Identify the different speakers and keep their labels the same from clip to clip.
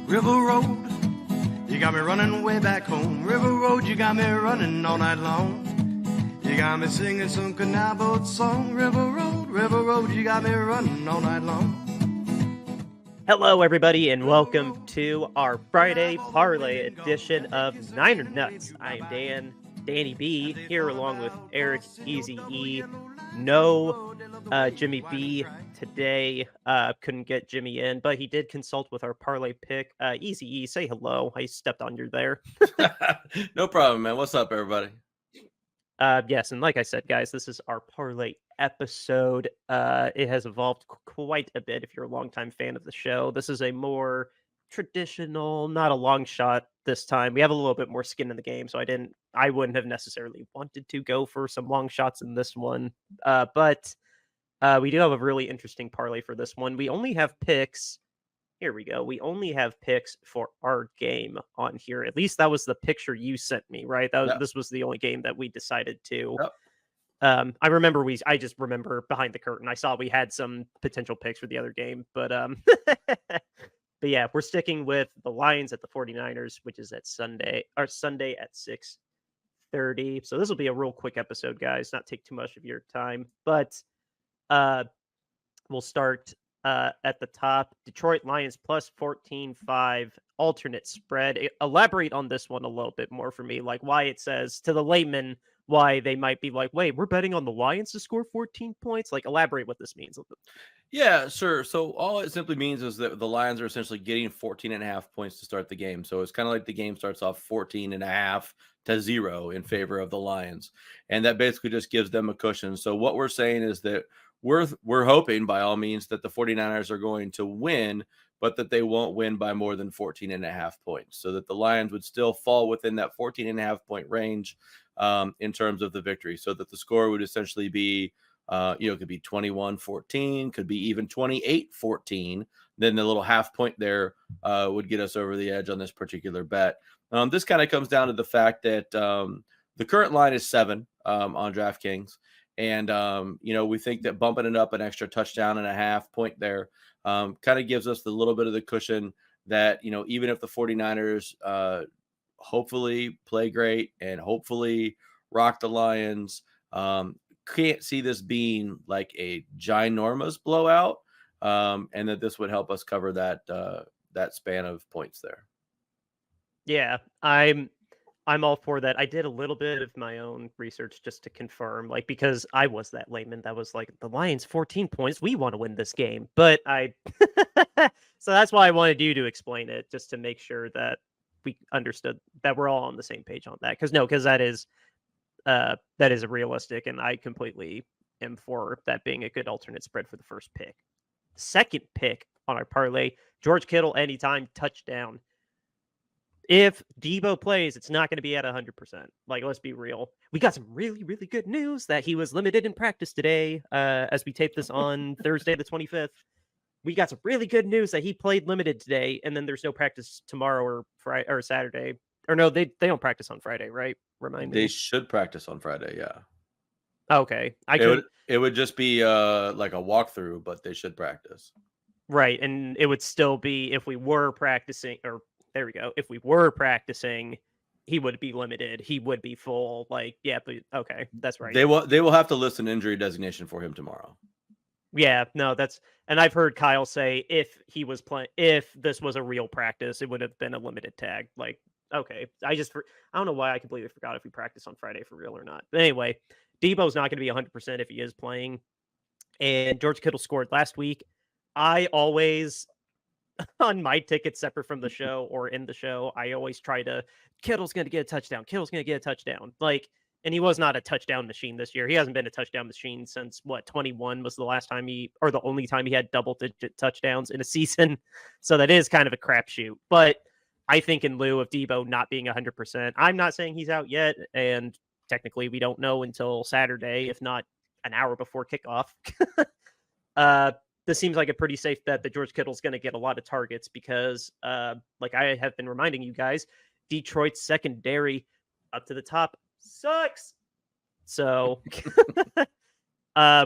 Speaker 1: River Road, you got me running way back home. River Road, you got me running all night long. You got me singing some canal boat song. River Road, you got me running all night long.
Speaker 2: Hello, everybody, and welcome to our Friday Parlay edition of Niner Nuts. I am Danny B, here along with Eric, Easy E. No Jimmy B today. Couldn't get Jimmy in, but he did consult with our parlay pick. Easy E, say hello. I stepped on you there.
Speaker 3: No problem, man. What's up, everybody?
Speaker 2: Yes, and like I said, guys, this is our parlay episode. It has evolved quite a bit if you're a longtime fan of the show. This is a more traditional, not a long shot this time. We have a little bit more skin in the game, so I wouldn't have necessarily wanted to go for some long shots in this one. But we do have a really interesting parlay for this one. We only have picks. Here we go. We only have picks for our game on here. At least that was the picture you sent me, right? This was the only game that we decided to.
Speaker 3: Yep.
Speaker 2: I just remember behind the curtain. I saw we had some potential picks for the other game, but but yeah, we're sticking with the Lions at the 49ers, which is at Sunday at 6:30. So this will be a real quick episode, guys. Not take too much of your time, but we'll start at the top. Detroit Lions plus 14.5 alternate spread. Elaborate on this one a little bit more for me, like why it says to the layman why they might be like, wait, we're betting on the Lions to score 14 points. Like, elaborate what this means.
Speaker 3: Yeah, sure. So all it simply means is that the Lions are essentially getting 14.5 points to start the game. So it's kind of like the game starts off 14.5 to 0 in favor of the Lions. And that basically just gives them a cushion. So what we're saying is that we're hoping by all means that the 49ers are going to win, but that they won't win by more than 14.5 points. So that the Lions would still fall within that 14.5 point range in terms of the victory. So that the score would essentially be it could be 21-14, could be even 28-14. Then the little half point there would get us over the edge on this particular bet. This kind of comes down to the fact that the current line is 7 on Draftkings. And, we think that bumping it up an extra touchdown and a half point there kind of gives us the little bit of the cushion that, even if the 49ers hopefully play great and hopefully rock the Lions, can't see this being like a ginormous blowout, and that this would help us cover that span of points there.
Speaker 2: Yeah, I'm all for that. I did a little bit of my own research just to confirm, like, because I was that layman that was like, the Lions 14 points, we want to win this game. But so that's why I wanted you to explain it, just to make sure that we understood that we're all on the same page on that. Because that is a realistic, and I completely am for that being a good alternate spread for the first pick. Second pick on our parlay, George Kittle anytime touchdown. If Debo plays, it's not going to be at 100%. Like, let's be real. We got some really, really good news that he was limited in practice today as we tape this on Thursday the 25th. We got some really good news that he played limited today, and then there's no practice tomorrow or Friday or Saturday. Or no, they don't practice on Friday, right? Remind me.
Speaker 3: They should practice on Friday, yeah.
Speaker 2: Okay.
Speaker 3: It would just be like a walkthrough, but they should practice.
Speaker 2: Right, and it would still be if we were practicing, or there we go. If we were practicing, he would be limited. He would be full. Like, yeah, but okay, that's right.
Speaker 3: They will have to list an injury designation for him tomorrow.
Speaker 2: Yeah, no, and I've heard Kyle say if this was a real practice, it would have been a limited tag. Like, okay, I don't know why I completely forgot if we practice on Friday for real or not. But anyway, Debo's not going to be 100% if he is playing. And George Kittle scored last week. I always, on my tickets separate from the show or in the show, I always try to, Kittle's going to get a touchdown. Kittle's going to get a touchdown. Like, and he was not a touchdown machine this year. He hasn't been a touchdown machine since 21 was the last time the only time he had double-digit touchdowns in a season. So that is kind of a crapshoot. But I think in lieu of Debo not being 100%, I'm not saying he's out yet. And technically we don't know until Saturday, if not an hour before kickoff. This seems like a pretty safe bet that George Kittle's going to get a lot of targets because, like I have been reminding you guys, Detroit's secondary up to the top sucks. So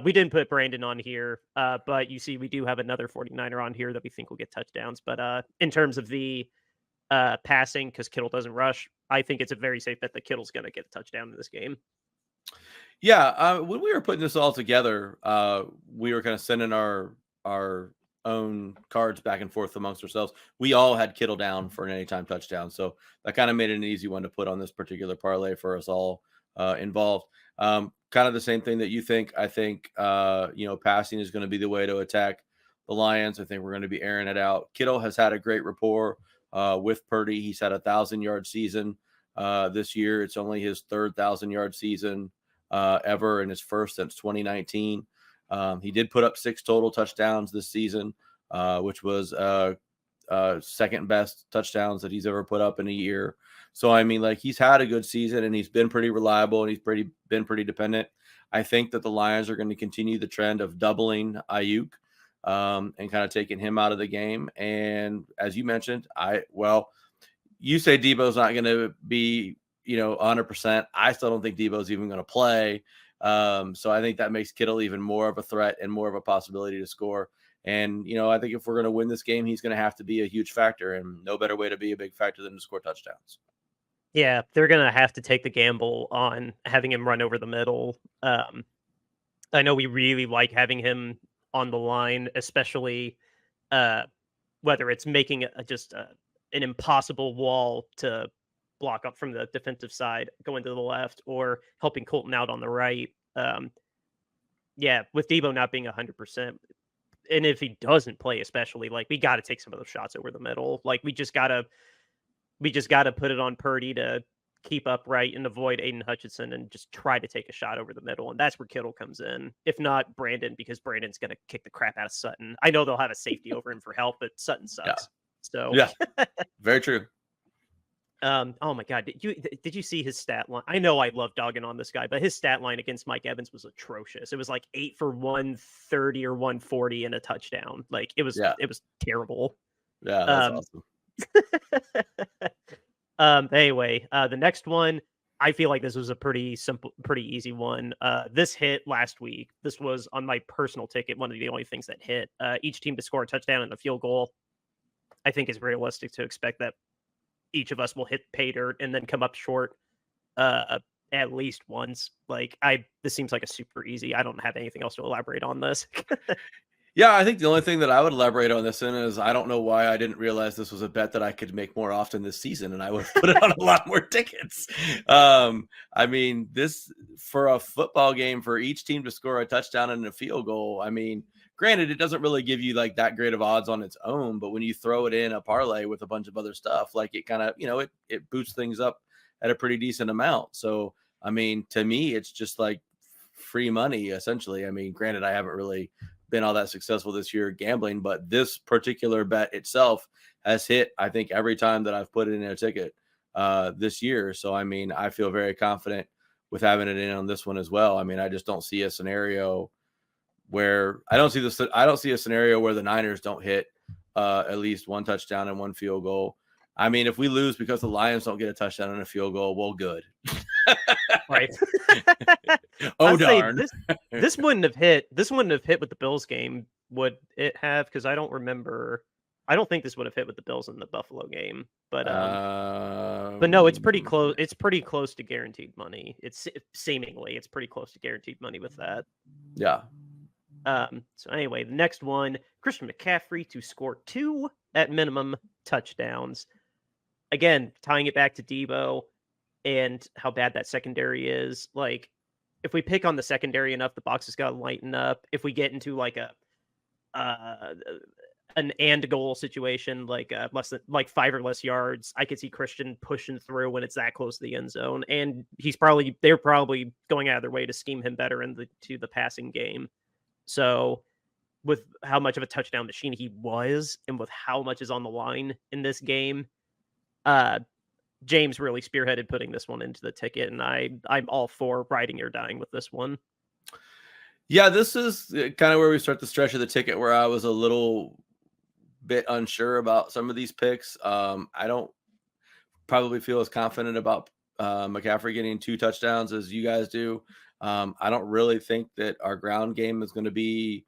Speaker 2: We didn't put Brandon on here, but you see we do have another 49er on here that we think will get touchdowns. But in terms of the passing, because Kittle doesn't rush, I think it's a very safe bet that Kittle's going to get a touchdown in this game.
Speaker 3: Yeah, when we were putting this all together, we were kind of sending our own cards back and forth amongst ourselves. We all had Kittle down for an anytime touchdown, so that kind of made it an easy one to put on this particular parlay for us all involved. Kind of the same thing that you think. I think passing is going to be the way to attack the Lions. I think we're going to be airing it out. Kittle has had a great rapport with Purdy. He's had 1,000-yard season this year. It's only his third 1,000-yard season ever, and his first since 2019. He did put up 6 total touchdowns this season, which was second best touchdowns that he's ever put up in a year. So, I mean, like, he's had a good season and he's been pretty reliable and he's been pretty dependent. I think that the Lions are going to continue the trend of doubling Ayuk and kind of taking him out of the game. And as you mentioned, you say Debo's not going to be 100%. I still don't think Debo's even going to play. So I think that makes Kittle even more of a threat and more of a possibility to score. And, I think if we're going to win this game, he's going to have to be a huge factor, and no better way to be a big factor than to score touchdowns.
Speaker 2: Yeah, they're going to have to take the gamble on having him run over the middle. I know we really like having him on the line, especially whether it's making an impossible wall to block up from the defensive side, going to the left, or helping Colton out on the right. With Debo not being 100%, and if he doesn't play, especially, like, we got to take some of those shots over the middle. Like, we just gotta put it on Purdy to keep upright and avoid Aiden Hutchinson and just try to take a shot over the middle. And that's where Kittle comes in. If not Brandon, because Brandon's going to kick the crap out of Sutton. I know they'll have a safety over him for help, but Sutton sucks.
Speaker 3: Yeah.
Speaker 2: So
Speaker 3: yeah, very true.
Speaker 2: Oh my God. Did you see his stat line? I know I love dogging on this guy, but his stat line against Mike Evans was atrocious. It was like 8 for 130 or 140 and a touchdown. Like, it was terrible.
Speaker 3: Yeah, that's awesome.
Speaker 2: Anyway, the next one, I feel like this was a pretty simple, pretty easy one. This hit last week. This was on my personal ticket, one of the only things that hit. Each team to score a touchdown and a field goal. I think it's realistic to expect that each of us will hit pay dirt and then come up short at least once. Like, this seems like a super easy. I don't have anything else to elaborate on this.
Speaker 3: Yeah, I think the only thing that I would elaborate on this in is I don't know why I didn't realize this was a bet that I could make more often this season, and I would have put it on a lot more tickets. I mean, this, for a football game, for each team to score a touchdown and a field goal, I mean, granted, it doesn't really give you like that great of odds on its own, but when you throw it in a parlay with a bunch of other stuff, like, it kind of, it boosts things up at a pretty decent amount. So, I mean, to me, it's just like free money, essentially. I mean, granted, I haven't really been all that successful this year gambling, but this particular bet itself has hit, I think, every time that I've put it in a ticket this year. So, I mean, I feel very confident with having it in on this one as well. I mean, I just don't see a scenario where I don't see a scenario where the Niners don't hit at least one touchdown and one field goal. I mean, if we lose because the Lions don't get a touchdown and a field goal, well, good.
Speaker 2: Right.
Speaker 3: Oh, darn.
Speaker 2: This wouldn't have hit. This wouldn't have hit with the Bills game. Would it have? Because I don't remember. I don't think this would have hit with the Bills in the Buffalo game. But no, it's pretty close. It's pretty close to guaranteed money. It's pretty close to guaranteed money with that.
Speaker 3: Yeah.
Speaker 2: So anyway, the next one, Christian McCaffrey to score 2 at minimum touchdowns. Again, tying it back to Debo and how bad that secondary is. Like, if we pick on the secondary enough, the box has got to lighten up. If we get into like an and goal situation, like less than 5 or less yards, I could see Christian pushing through when it's that close to the end zone. And they're probably going out of their way to scheme him better into the passing game. So with how much of a touchdown machine he was and with how much is on the line in this game, James really spearheaded putting this one into the ticket, and I'm all for riding or dying with this one.
Speaker 3: Yeah, this is kind of where we start the stretch of the ticket where I was a little bit unsure about some of these picks. I don't probably feel as confident about McCaffrey getting 2 touchdowns as you guys do. I don't really think that our ground game is going to be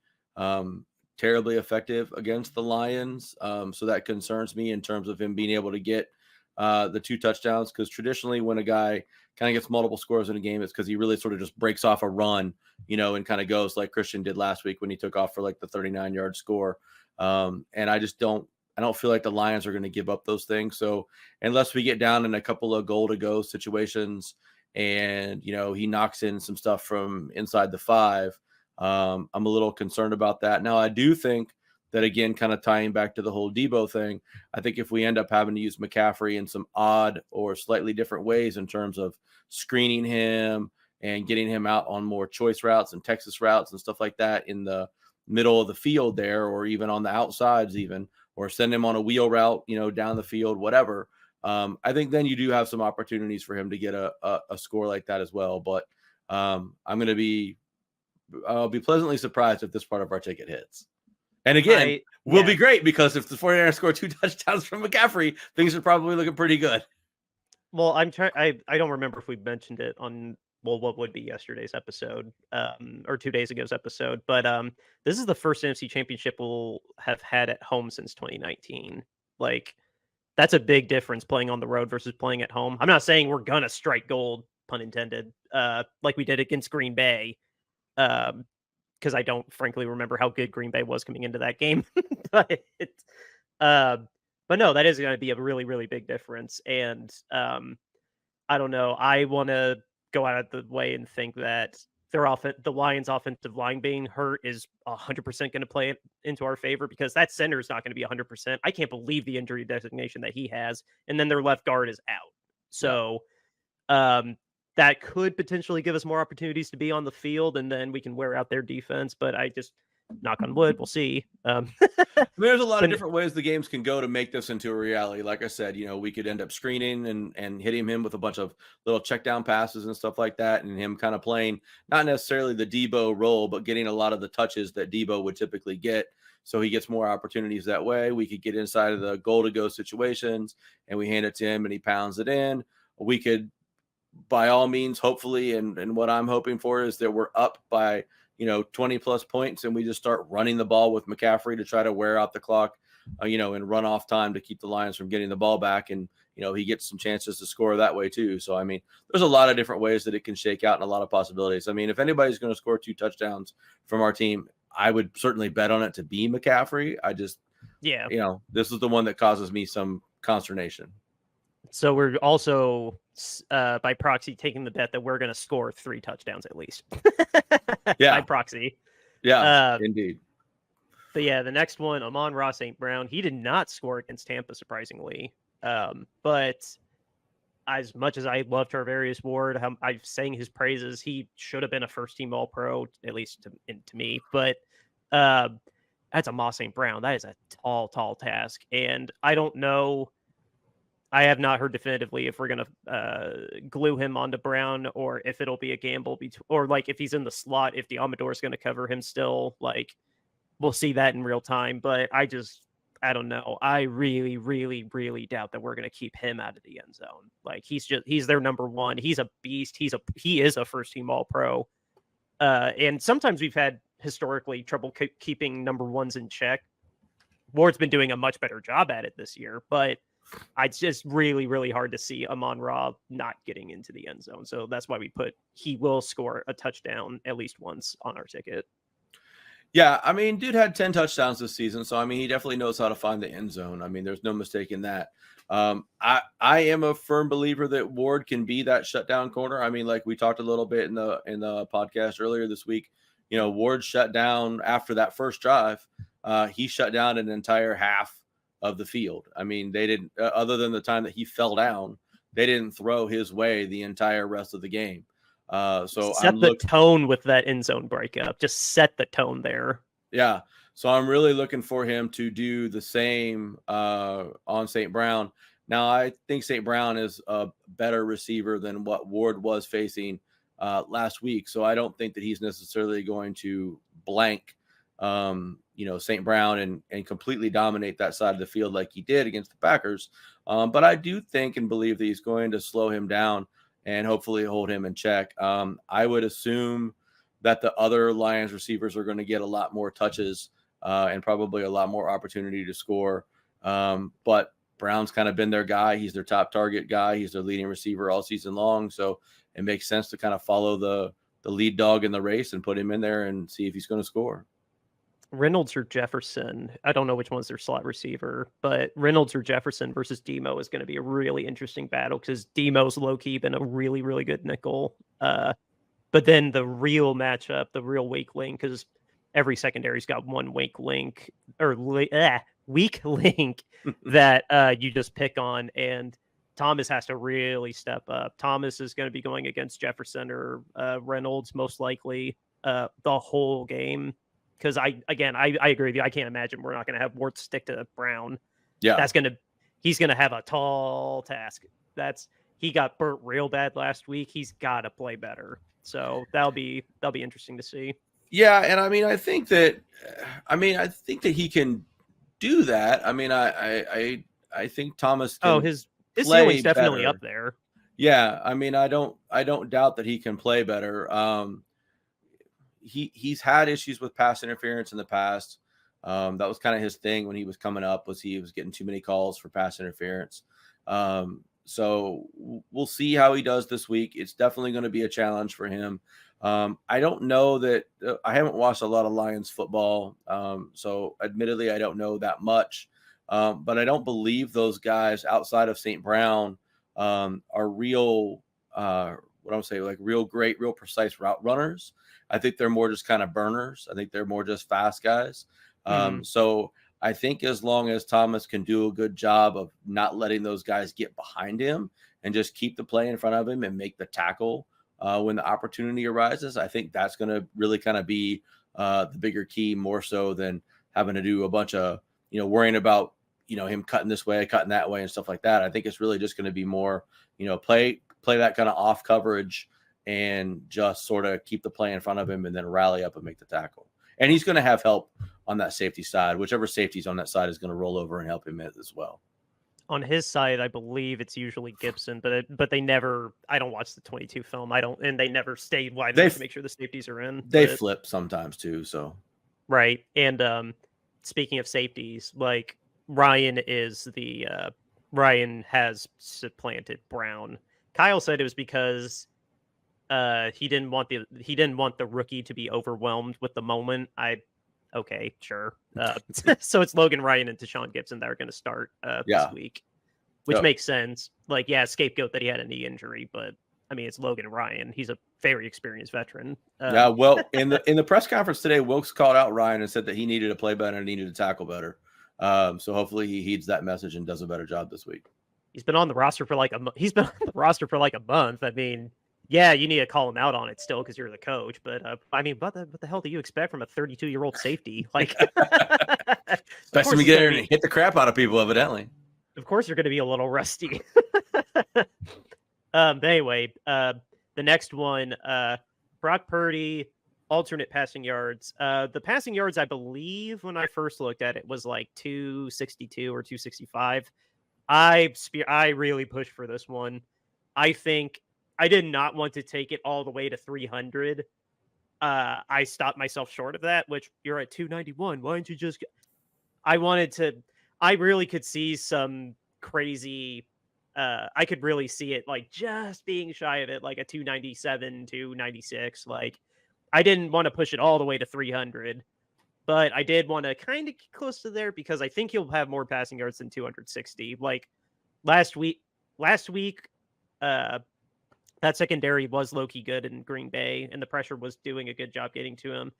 Speaker 3: terribly effective against the Lions. So that concerns me in terms of him being able to get the 2 touchdowns, because traditionally when a guy kind of gets multiple scores in a game, it's because he really sort of just breaks off a run, and kind of goes like Christian did last week when he took off for like the 39-yard score. And I don't feel like the Lions are going to give up those things. So unless we get down in a couple of goal to go situations and, he knocks in some stuff from inside the 5, I'm a little concerned about that. Now, I do think that, again, kind of tying back to the whole Debo thing, I think if we end up having to use McCaffrey in some odd or slightly different ways in terms of screening him and getting him out on more choice routes and Texas routes and stuff like that in the middle of the field there, or even on the outsides even, or send him on a wheel route, down the field, whatever. I think then you do have some opportunities for him to get a score like that as well. But I'll be pleasantly surprised if this part of our ticket hits. And again, will be great, because if the 49ers score 2 touchdowns from McCaffrey, things are probably looking pretty good.
Speaker 2: Well, I don't remember if we mentioned it on, what would be yesterday's episode, or 2 days ago's episode, but this is the first NFC Championship we'll have had at home since 2019. Like, that's a big difference playing on the road versus playing at home. I'm not saying we're gonna strike gold, pun intended, like we did against Green Bay, because I don't frankly remember how good Green Bay was coming into that game. but no, that is going to be a really, really big difference. And I don't know. I want to go out of the way and think that the Lions' offensive line being hurt is 100% going to play it into our favor, because that center is not going to be 100%. I can't believe the injury designation that he has, and then their left guard is out. So, that could potentially give us more opportunities to be on the field, and then we can wear out their defense. But I just, knock on wood, we'll see.
Speaker 3: There's a lot of different ways the games can go to make this into a reality. Like I said, we could end up screening and hitting him with a bunch of little check down passes and stuff like that, and him kind of playing not necessarily the Debo role, but getting a lot of the touches that Debo would typically get. So he gets more opportunities that way. We could get inside of the goal to go situations and we hand it to him and he pounds it in. We could, by all means, hopefully, and what I'm hoping for is that we're up by 20 plus points and we just start running the ball with McCaffrey to try to wear out the clock, and run off time to keep the Lions from getting the ball back, and he gets some chances to score that way too. So there's a lot of different ways that it can shake out and a lot of possibilities. If anybody's going to score 2 touchdowns from our team, I would certainly bet on it to be McCaffrey. This is the one that causes me some consternation.
Speaker 2: So we're also, by proxy, taking the bet that we're going to score 3 touchdowns at least. By proxy.
Speaker 3: Yeah, indeed.
Speaker 2: But yeah, the next one, Amon-Ra St. Brown, he did not score against Tampa, surprisingly. But as much as I love Tarvarius Ward, I've sang his praises. He should have been a first-team All-Pro, at least to me. But that's Amon St. Brown. That is a tall, tall task. And I don't know. I have not heard definitively if we're going to glue him onto Brown, or if it'll be a gamble, or like if he's in the slot, if the Amador is going to cover him still. Like, we'll see that in real time. But I don't know. I really, really, really doubt that we're going to keep him out of the end zone. Like, he's their number one. He's a beast. He is a first team All-Pro. And sometimes we've had historically trouble keeping number ones in check. Ward's been doing a much better job at it this year, but it's just really, really hard to see Amon-Ra not getting into the end zone. So that's why he will score a touchdown at least once on our ticket.
Speaker 3: Yeah, dude had 10 touchdowns this season. So, he definitely knows how to find the end zone. There's no mistaking that. I am a firm believer that Ward can be that shutdown corner. Like we talked a little bit in the podcast earlier this week, Ward shut down after that first drive. He shut down an entire half of the field. They didn't, other than the time that he fell down, they didn't throw his way the entire rest of the game. So
Speaker 2: set the tone with that end zone breakup. Just set the tone there.
Speaker 3: Yeah. So I'm really looking for him to do the same on St. Brown. Now, I think St. Brown is a better receiver than what Ward was facing last week. So I don't think that he's necessarily going to blank St. Brown and completely dominate that side of the field like he did against the Packers. But I do think and believe that he's going to slow him down and hopefully hold him in check. I would assume that the other Lions receivers are going to get a lot more touches and probably a lot more opportunity to score. But Brown's kind of been their guy. He's their top target guy. He's their leading receiver all season long. So it makes sense to kind of follow the lead dog in the race and put him in there and see if he's going to score.
Speaker 2: Reynolds or Jefferson. I don't know which one's their slot receiver, but Reynolds or Jefferson versus Demo is going to be a really interesting battle because Demo's low-key been a really, really good nickel. But then the real matchup, the real weak link, because every secondary's got one weak link or weak link that you just pick on, and Thomas has to really step up. Thomas is going to be going against Jefferson or Reynolds most likely the whole game. Because I agree with you. I can't imagine we're not going to have Ward stick to Brown.
Speaker 3: Yeah,
Speaker 2: he's going to have a tall task. He got burnt real bad last week. He's got to play better. So that'll be interesting to see.
Speaker 3: Yeah, and I think that he can do that. I think Thomas can
Speaker 2: his ceiling's definitely up there.
Speaker 3: Yeah, I don't doubt that he can play better. He's had issues with pass interference in the past. That was kind of his thing when he was coming up, he was getting too many calls for pass interference. So we'll see how he does this week. It's definitely going to be a challenge for him. I don't know that I haven't watched a lot of Lions football. So admittedly, I don't know that much. But I don't believe those guys outside of St. Brown are real, real great, real precise route runners. I think they're more just kind of burners. I think they're more just fast guys. So I think as long as Thomas can do a good job of not letting those guys get behind him and just keep the play in front of him and make the tackle when the opportunity arises, I think that's going to really kind of be the bigger key, more so than having to do a bunch of, worrying about, him cutting this way, cutting that way and stuff like that. I think it's really just going to be more, play that kind of off coverage and just sort of keep the play in front of him and then rally up and make the tackle. And he's going to have help on that safety side. Whichever safety's on that side is going to roll over and help him as well.
Speaker 2: On his side, I believe it's usually Gibson, but they never. I don't watch the 22 film. And they never stay wide enough to make sure the safeties are in.
Speaker 3: They flip sometimes too. So
Speaker 2: right. And speaking of safeties, like Ryan has supplanted Brown. Kyle said it was because he didn't want the rookie to be overwhelmed with the moment. Okay, sure. So it's Logan Ryan and Deshaun Gibson that are going to start this week, which makes sense. Like, scapegoat that he had a knee injury, but it's Logan Ryan. He's a very experienced veteran.
Speaker 3: Well, in the press conference today, Wilkes called out Ryan and said that he needed to play better and needed to tackle better. So hopefully he heeds that message and does a better job this week.
Speaker 2: He's been on the roster for like a month. Yeah, you need to call him out on it still because you're the coach. But what the hell do you expect from a 32-year-old safety? Like,
Speaker 3: especially when you get there and hit the crap out of people, evidently.
Speaker 2: Of course, you're going to be a little rusty. But anyway, the next one, Brock Purdy, alternate passing yards. The passing yards, I believe, when I first looked at it, was like 262 or 265. I really pushed for this one. I think I did not want to take it all the way to 300. I stopped myself short of that, which you're at 291. Why don't you just... I really could see some crazy... I could really see it like just being shy of it, like a 297, 296. Like, I didn't want to push it all the way to 300, but I did want to kind of get close to there because I think he'll have more passing yards than 260. Like last week, that secondary was low-key good in Green Bay, and the pressure was doing a good job getting to him.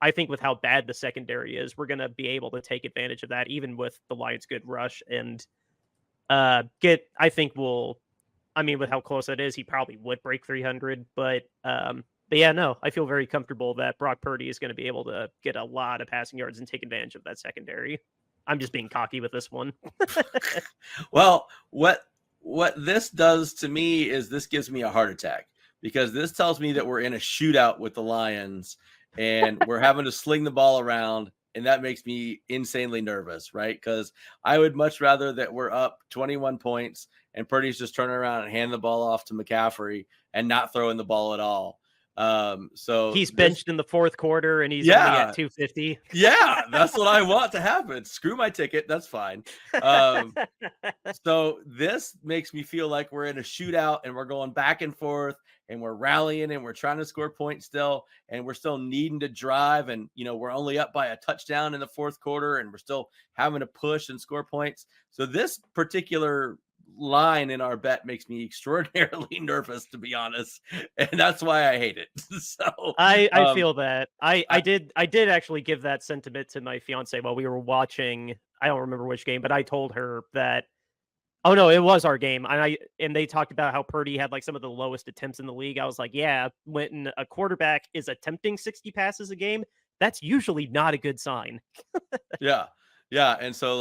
Speaker 2: I think with how bad the secondary is, we're going to be able to take advantage of that, even with the Lions' good rush, and with how close it is, he probably would break 300, but yeah, no, I feel very comfortable that Brock Purdy is going to be able to get a lot of passing yards and take advantage of that secondary. I'm just being cocky with this one.
Speaker 3: Well, what this does to me is this gives me a heart attack because this tells me that we're in a shootout with the Lions and we're having to sling the ball around and that makes me insanely nervous, right? Because I would much rather that we're up 21 points and Purdy's just turning around and hand the ball off to McCaffrey and not throwing the ball at all. So
Speaker 2: He's benched in the fourth quarter and he's only at 250.
Speaker 3: Yeah, that's what I want to happen. Screw my ticket. That's fine. So this makes me feel like we're in a shootout and we're going back and forth and we're rallying and we're trying to score points still. And we're still needing to drive. And, we're only up by a touchdown in the fourth quarter and we're still having to push and score points. So this particular line in our bet makes me extraordinarily nervous, to be honest, and that's why I hate it. So
Speaker 2: I feel that I did actually give that sentiment to my fiance while we were watching. I don't remember which game, but I told her that, oh no, it was our game, and they talked about how Purdy had like some of the lowest attempts in the league. I was like, yeah, when a quarterback is attempting 60 passes a game, that's usually not a good sign.
Speaker 3: Yeah. And so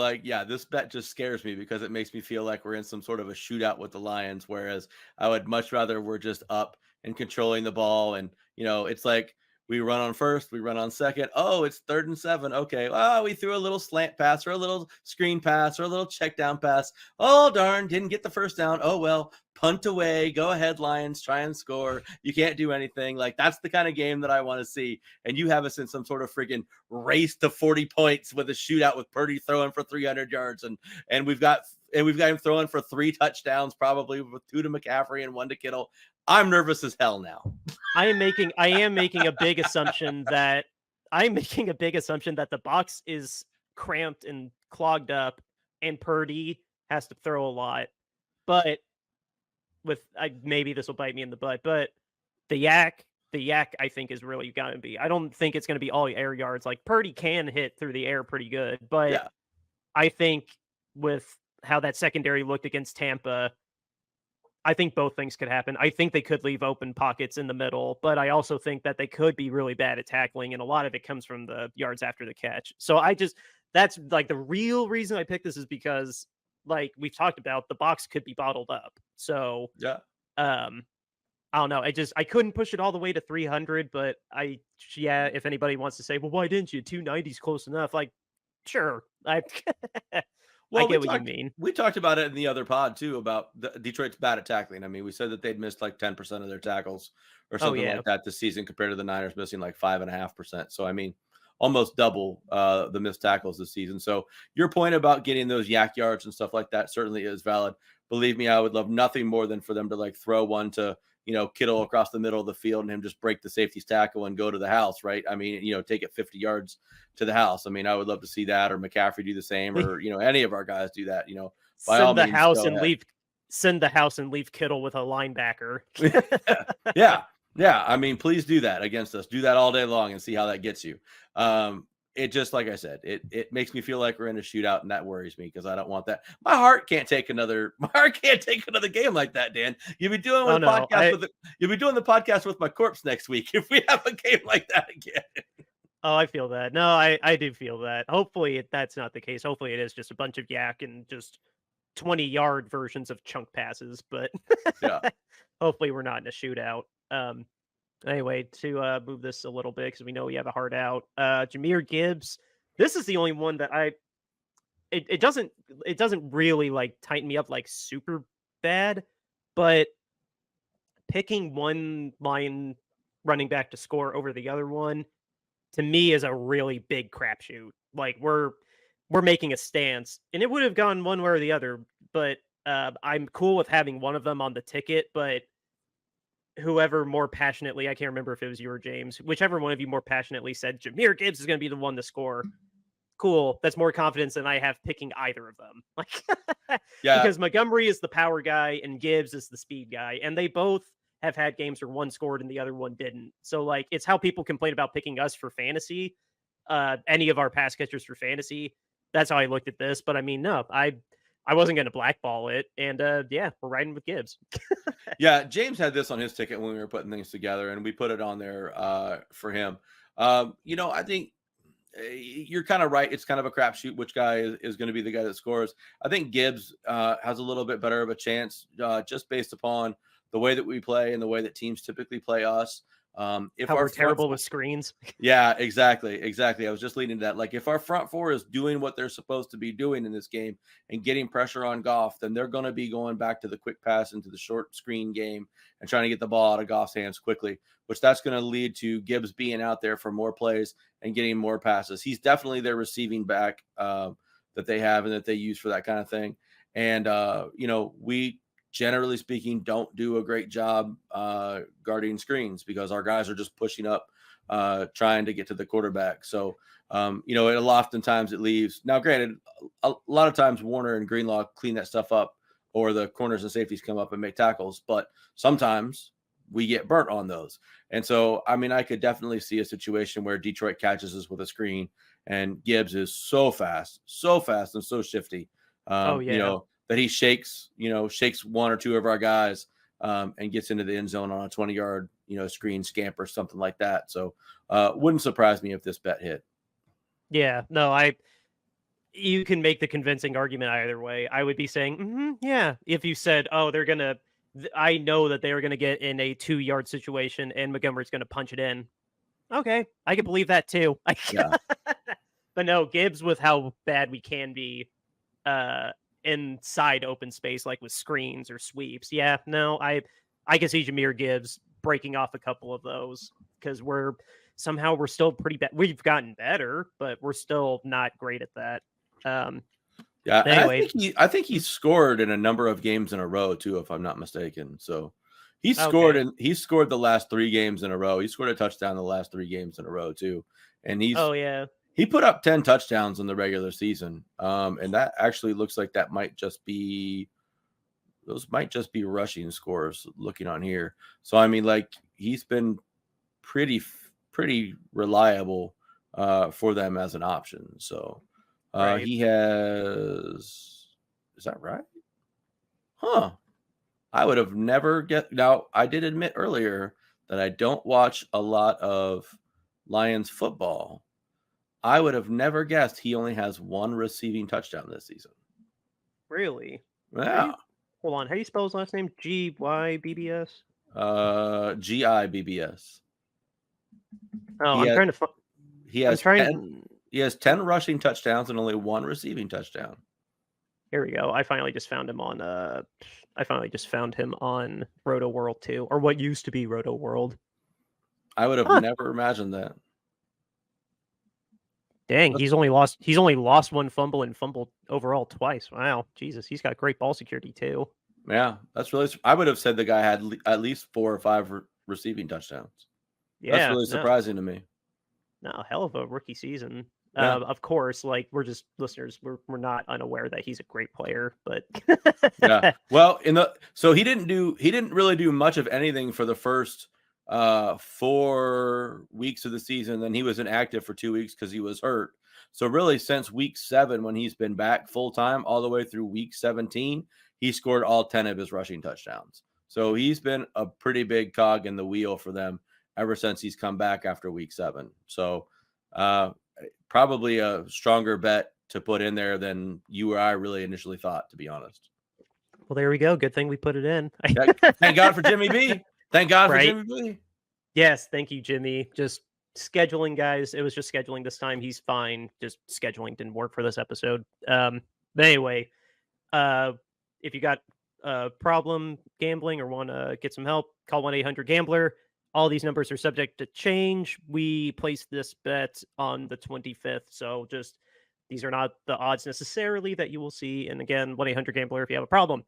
Speaker 3: this bet just scares me because it makes me feel like we're in some sort of a shootout with the Lions. Whereas I would much rather we're just up and controlling the ball. And, it's like we run on first, we run on second. Oh, it's 3rd and 7. Okay. Oh, we threw a little slant pass or a little screen pass or a little check down pass. Oh, darn, didn't get the first down. Oh, well, punt away. Go ahead, Lions, try and score. You can't do anything. Like, that's the kind of game that I want to see. And you have us in some sort of freaking race to 40 points with a shootout with Purdy throwing for 300 yards. And we've got him throwing for 3 touchdowns, probably with 2 to McCaffrey and 1 to Kittle. I'm nervous as hell now.
Speaker 2: I am making a big assumption that the box is cramped and clogged up and Purdy has to throw a lot. But maybe this will bite me in the butt, but the yak I think is really going to be. I don't think it's going to be all air yards. Like Purdy can hit through the air pretty good, but yeah. I think with how that secondary looked against Tampa, I think both things could happen. I think they could leave open pockets in the middle, but I also think that they could be really bad at tackling, and a lot of it comes from the yards after the catch. So that's like the real reason I picked this is because, like we've talked about, the box could be bottled up. So
Speaker 3: yeah,
Speaker 2: I don't know. I couldn't push it all the way to 300, but if anybody wants to say, well, why didn't you? 290's close enough. Like, sure.
Speaker 3: Well,
Speaker 2: I get what you mean.
Speaker 3: We talked about it in the other pod too about Detroit's bad at tackling. I mean, we said that they'd missed like 10% of their tackles or something like that this season compared to the Niners missing like 5.5%. So, I mean, almost double the missed tackles this season. So your point about getting those yak yards and stuff like that certainly is valid. Believe me, I would love nothing more than for them to like throw one to, Kittle across the middle of the field and him just break the safety's tackle and go to the house, right? I mean, take it 50 yards to the house. I mean, I would love to see that, or McCaffrey do the same, or, any of our guys do that, by all means.
Speaker 2: Send the house and leave Kittle with a linebacker.
Speaker 3: Yeah. I mean, please do that against us. Do that all day long and see how that gets you. It just, like I said, it makes me feel like we're in a shootout, and that worries me because I don't want that. My heart can't take another game like that, Dan. You'll be doing you'll be doing the podcast with my corpse next week if we have a game like that again.
Speaker 2: Oh, I feel that. No, I do feel that. Hopefully that's not the case. Hopefully it is just a bunch of yak and just 20-yard versions of chunk passes, but
Speaker 3: yeah.
Speaker 2: Hopefully we're not in a shootout. Anyway, to move this a little bit because we know we have a hard out. Jahmyr Gibbs. This is the only one that it doesn't really like tighten me up like super bad, but picking one line running back to score over the other one to me is a really big crapshoot. Like we're making a stance, and it would have gone one way or the other, but I'm cool with having one of them on the ticket, but whoever more passionately, I can't remember if it was you or James, whichever one of you more passionately said Jahmyr Gibbs is going to be the one to score. Cool. That's more confidence than I have picking either of them. Like,
Speaker 3: yeah,
Speaker 2: because Montgomery is the power guy and Gibbs is the speed guy, and they both have had games where one scored and the other one didn't. So like, it's how people complain about picking us for fantasy, any of our pass catchers for fantasy. That's how I looked at this. But I mean, no, I wasn't going to blackball it. And we're riding with Gibbs.
Speaker 3: Yeah, James had this on his ticket when we were putting things together, and we put it on there for him. I think you're kind of right. It's kind of a crapshoot which guy is going to be the guy that scores. I think Gibbs has a little bit better of a chance just based upon the way that we play and the way that teams typically play us. If
Speaker 2: How
Speaker 3: our
Speaker 2: we're terrible with screens.
Speaker 3: Yeah, exactly. I was just leading to that. Like, if our front four is doing what they're supposed to be doing in this game and getting pressure on Goff, then they're going to be going back to the quick pass into the short screen game and trying to get the ball out of Goff's hands quickly, which that's going to lead to Gibbs being out there for more plays and getting more passes. He's definitely their receiving back that they have and that they use for that kind of thing. And, we generally speaking don't do a great job guarding screens because our guys are just pushing up, trying to get to the quarterback. So, oftentimes it leaves. Now, granted, a lot of times Warner and Greenlaw clean that stuff up, or the corners and safeties come up and make tackles, but sometimes we get burnt on those. And so, I could definitely see a situation where Detroit catches us with a screen and Gibbs is so fast and so shifty. That he shakes one or two of our guys and gets into the end zone on a 20-yard, screen scamper, something like that. So wouldn't surprise me if this bet hit.
Speaker 2: Yeah, no, you can make the convincing argument either way. I would be saying, yeah, if you said, oh, I know that they're going to get in a 2-yard situation and Montgomery's going to punch it in. Okay, I can believe that too.
Speaker 3: Yeah.
Speaker 2: But no, Gibbs, with how bad we can be inside open space, like with screens or sweeps. Yeah, no, I can see Jahmyr Gibbs breaking off a couple of those because we're still pretty bad. We've gotten better, but we're still not great at that.
Speaker 3: Yeah.
Speaker 2: Anyway,
Speaker 3: I think he scored in a number of games in a row too, if I'm not mistaken. So he scored he's scored the last 3 games in a row. He scored a touchdown the last 3 games in a row too. And he put up 10 touchdowns in the regular season. And that actually looks like those might just be rushing scores looking on here. So, he's been pretty reliable for them as an option. So
Speaker 2: right.
Speaker 3: He has, is that right? Huh. I would have never now I did admit earlier that I don't watch a lot of Lions football. I would have never guessed he only has 1 receiving touchdown this season.
Speaker 2: Really?
Speaker 3: Yeah.
Speaker 2: Hold on. How do you spell his last name? Gybbs?
Speaker 3: Gibbs.
Speaker 2: Oh, I'm trying to find.
Speaker 3: He has 10 rushing touchdowns and only 1 receiving touchdown.
Speaker 2: Here we go. I finally just found him on Roto World 2, or what used to be Roto World.
Speaker 3: I would have never imagined that.
Speaker 2: Dang, he's only lost 1 fumble and fumbled overall twice. Wow, Jesus, he's got great ball security too.
Speaker 3: Yeah, that's really. I would have said the guy had at least 4 or 5 receiving touchdowns. Yeah, that's really surprising to me.
Speaker 2: No, hell of a rookie season.
Speaker 3: Yeah.
Speaker 2: Of course, like we're just listeners. We're not unaware that he's a great player, but
Speaker 3: yeah. Well, so he didn't really do much of anything for the first 4 weeks of the season. Then he was inactive for 2 weeks because he was hurt. So really, since week 7, when he's been back full time, all the way through week 17, he scored all 10 of his rushing touchdowns. So he's been a pretty big cog in the wheel for them ever since he's come back after week 7. So probably a stronger bet to put in there than you or I really initially thought, to be honest.
Speaker 2: Well, there we go. Good thing we put it in.
Speaker 3: Thank God for Jimmy B. Thank God for Jimmy B.
Speaker 2: Yes, thank you, Jimmy. Just scheduling, guys. It was just scheduling this time. He's fine. Just scheduling didn't work for this episode. But anyway, if you got a problem gambling or want to get some help, call 1-800-GAMBLER. All these numbers are subject to change. We placed this bet on the 25th, so just these are not the odds necessarily that you will see. And again, 1-800-GAMBLER if you have a problem.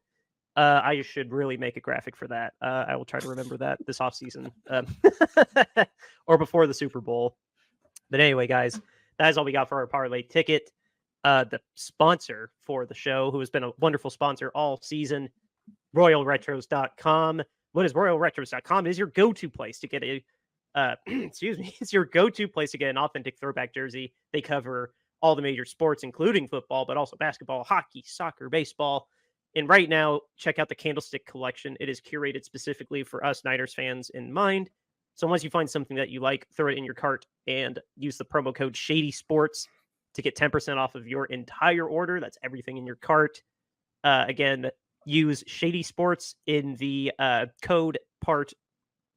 Speaker 2: I should really make a graphic for that. I will try to remember that this offseason or before the Super Bowl. But anyway, guys, that is all we got for our parlay ticket. The sponsor for the show, who has been a wonderful sponsor all season, RoyalRetros.com. What is RoyalRetros.com? It is your go-to place to get it's your go-to place to get an authentic throwback jersey. They cover all the major sports, including football, but also basketball, hockey, soccer, baseball. And right now, check out the Candlestick collection. It is curated specifically for us Niners fans in mind. So once you find something that you like, throw it in your cart and use the promo code Shady Sports to get 10% off of your entire order. That's everything in your cart. Again, use Shady Sports in the code part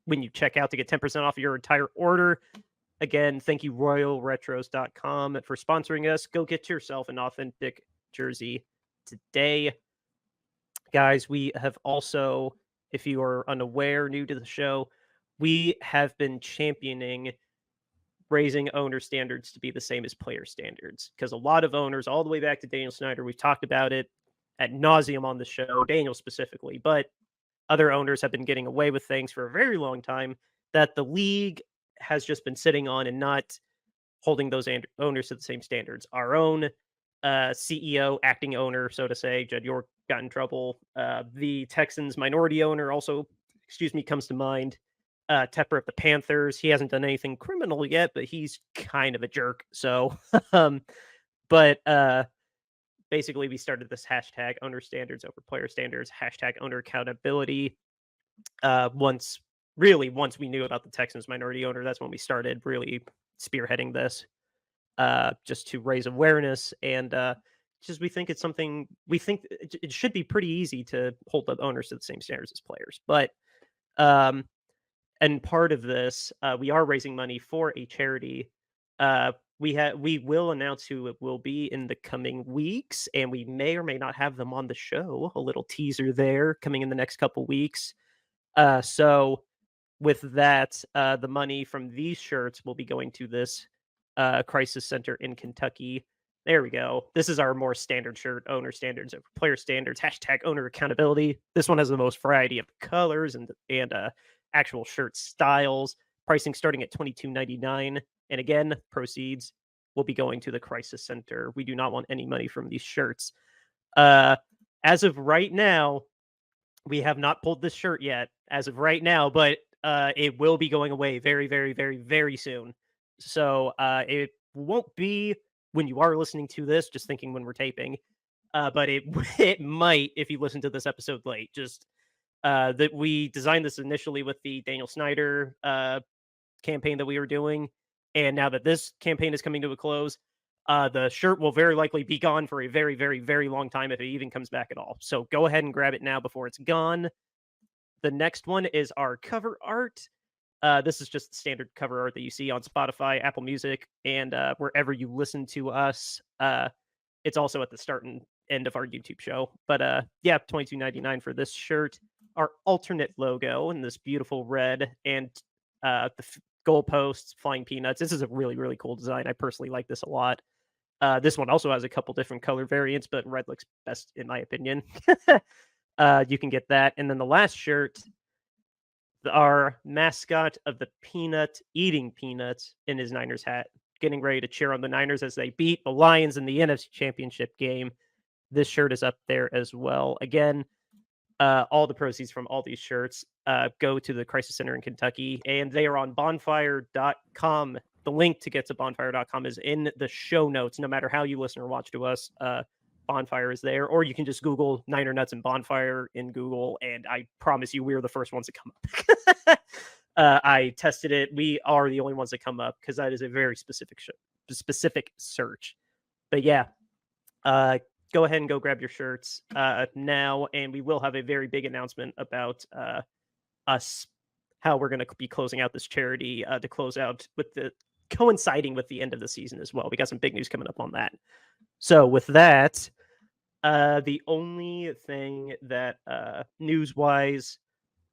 Speaker 2: when you check out to get 10% off your entire order. Again, thank you, RoyalRetros.com, for sponsoring us. Go get yourself an authentic jersey today. Guys, we have also, if you are unaware, new to the show, we have been championing raising owner standards to be the same as player standards. Because a lot of owners, all the way back to Daniel Snyder, we've talked about it ad nauseum on the show, Daniel specifically, but other owners have been getting away with things for a very long time that the league has just been sitting on and not holding those owners to the same standards. Our own CEO, acting owner, so to say, Judd York, got in trouble. The Texans minority owner also, comes to mind. Tepper of the Panthers, he hasn't done anything criminal yet, but he's kind of a jerk. So, basically, we started this hashtag owner standards over player standards, hashtag owner accountability. Once we knew about the Texans minority owner, that's when we started really spearheading this, just to raise awareness. And we think it's something, we think it should be pretty easy to hold the owners to the same standards as players. But, and part of this, we are raising money for a charity. We will announce who it will be in the coming weeks, and we may or may not have them on the show. A little teaser there coming in the next couple weeks. So with that, the money from these shirts will be going to this crisis center in Kentucky. There we go. This is our more standard shirt, owner standards over player standards, hashtag owner accountability. This one has the most variety of colors and actual shirt styles. Pricing starting at $22.99. And again, proceeds will be going to the crisis center. We do not want any money from these shirts. As of right now, we have not pulled this shirt yet as of right now, but it will be going away very, very, very, very soon. So it won't be when you are listening to this, just thinking when we're taping, but it might if you listen to this episode late. Just that we designed this initially with the Daniel Snyder campaign that we were doing, and now that this campaign is coming to a close, the shirt will very likely be gone for a very, very, very long time if it even comes back at all. So go ahead and grab it now before it's gone. The next one is our cover art. This is just the standard cover art that you see on Spotify, Apple Music, and wherever you listen to us. It's also at the start and end of our YouTube show. But yeah, $22.99 for this shirt. Our alternate logo in this beautiful red and the goalposts, flying peanuts. This is a really, really cool design. I personally like this a lot. This one also has a couple different color variants, but red looks best in my opinion. You can get that. And then the last shirt, our mascot of the peanut eating peanuts in his Niners hat, getting ready to cheer on the Niners as they beat the Lions in the NFC Championship game. This shirt is up there as well. Again, all the proceeds from all these shirts go to the Crisis Center in Kentucky, and they are on bonfire.com. The link to get to bonfire.com is in the show notes. No matter how you listen or watch to us, Bonfire is there, or you can just Google Niner Nuts and Bonfire in Google, and I promise you we're the first ones to come up. I tested it. We are the only ones that come up because that is a very specific search. But yeah, go ahead and go grab your shirts now, and we will have a very big announcement about us, how we're going to be closing out this charity to close out with the coinciding with the end of the season as well. We got some big news coming up on that. So with that, the only thing that news-wise,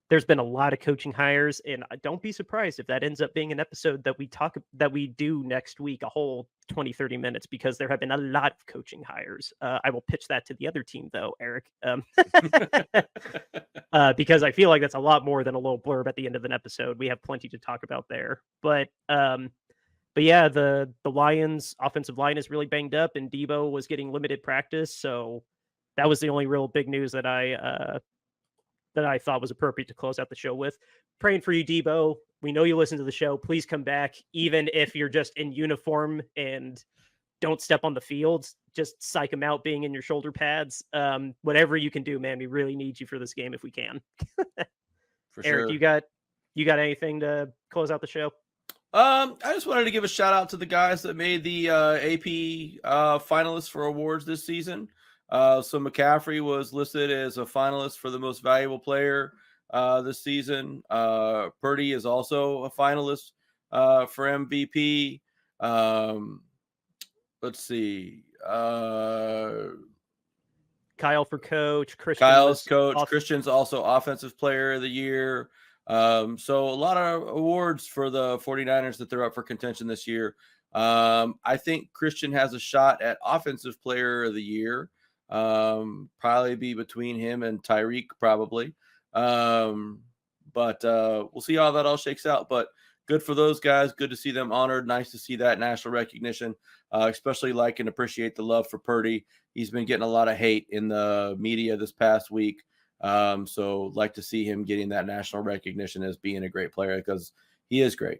Speaker 2: there's been a lot of coaching hires, and don't be surprised if that ends up being an episode that we do next week, a whole 20-30 minutes, because there have been a lot of coaching hires. I will pitch that to the other team though, Eric, because I feel like that's a lot more than a little blurb at the end of an episode. We have plenty to talk about there, but yeah, the Lions offensive line is really banged up, and Debo was getting limited practice, so that was the only real big news that I thought was appropriate to close out the show with. Praying for you, Debo. We know you listen to the show. Please come back, even if you're just in uniform and don't step on the field. Just psych them out being in your shoulder pads. Whatever you can do, man. We really need you for this game if we can.
Speaker 3: For
Speaker 2: Eric,
Speaker 3: sure.
Speaker 2: you got anything to close out the show?
Speaker 3: I just wanted to give a shout out to the guys that made the AP finalists for awards this season. So McCaffrey was listed as a finalist for the most valuable player. this season. Purdy is also a finalist for MVP. Let's see.
Speaker 2: Kyle for coach.
Speaker 3: Kyle's coach. Christian's also offensive player of the year. So a lot of awards for the 49ers that they're up for contention this year. I think Christian has a shot at offensive player of the year. Probably be between him and Tyreek probably. But we'll see how that all shakes out. But good for those guys. Good to see them honored. Nice to see that national recognition, especially like and appreciate the love for Purdy. He's been getting a lot of hate in the media this past week. So like to see him getting that national recognition as being a great player because he is great.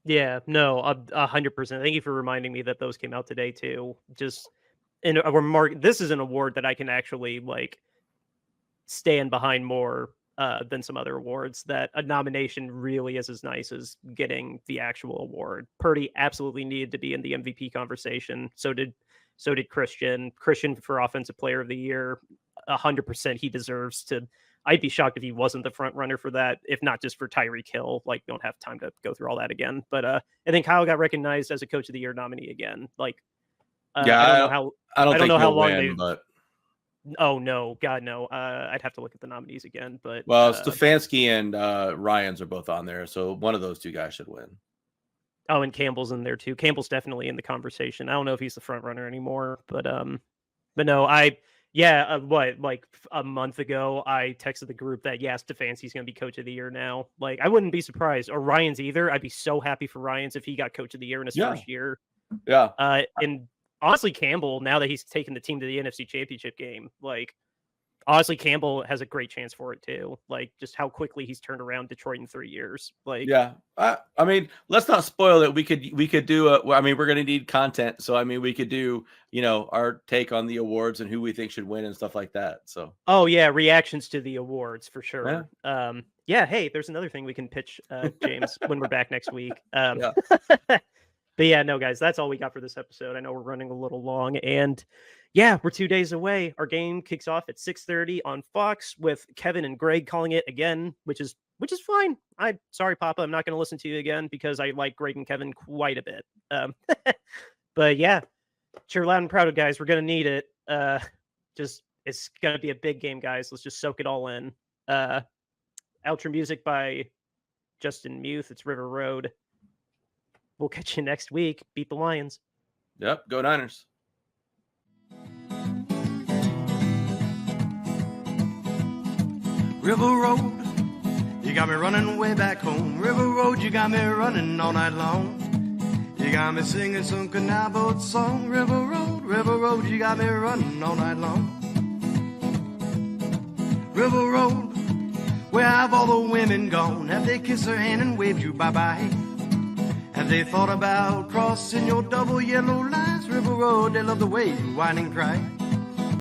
Speaker 2: Yeah, no, 100%. Thank you for reminding me that those came out today too. Just in a remark, this is an award that I can actually like stand behind more than some other awards. That a nomination really is as nice as getting the actual award. Purdy absolutely needed to be in the MVP conversation. So did Christian. Christian for Offensive Player of the Year. 100% he deserves to. I'd be shocked if he wasn't the front runner for that, if not just for Tyreek Hill. Like, don't have time to go through all that again. But I think Kyle got recognized as a Coach of the Year nominee again. Like,
Speaker 3: I don't know how long but
Speaker 2: oh no, God no. I'd have to look at the nominees again. But
Speaker 3: Stefanski and Ryans are both on there, so one of those two guys should win.
Speaker 2: Oh, and Campbell's in there too. Campbell's definitely in the conversation. I don't know if he's the front runner anymore, but no, like a month ago, I texted the group that Stefanski's going to be Coach of the Year now. Like, I wouldn't be surprised, or Ryans either. I'd be so happy for Ryans if he got Coach of the Year in his first year.
Speaker 3: Yeah.
Speaker 2: And honestly, Campbell, now that he's taken the team to the NFC Championship game, like, honestly, Campbell has a great chance for it too. Like, just how quickly he's turned around Detroit in 3 years. Like,
Speaker 3: yeah, I mean, let's not spoil it. We could do we're going to need content, so I mean, we could do our take on the awards and who we think should win and stuff like that. So,
Speaker 2: oh yeah, reactions to the awards for sure. Yeah. Hey, there's another thing we can pitch, James, when we're back next week.
Speaker 3: Yeah.
Speaker 2: But yeah, no, guys, that's all we got for this episode. I know we're running a little long, and yeah, we're 2 days away. Our game kicks off at 6:30 on Fox with Kevin and Greg calling it again, which is fine. Sorry, Papa, I'm not going to listen to you again because I like Greg and Kevin quite a bit. But yeah, cheer loud and proud, guys. We're going to need it. It's going to be a big game, guys. Let's just soak it all in. Outro music by Justin Muth. It's River Road. We'll catch you next week. Beat the Lions.
Speaker 3: Yep. Go Niners.
Speaker 1: River Road, you got me running way back home. River Road, you got me running all night long. You got me singing some canal boat song. River Road, you got me running all night long. River Road, where have all the women gone? Have they kissed her hand and waved you bye-bye? Have they thought about crossing your double yellow lines? River Road, they love the way you whine and cry.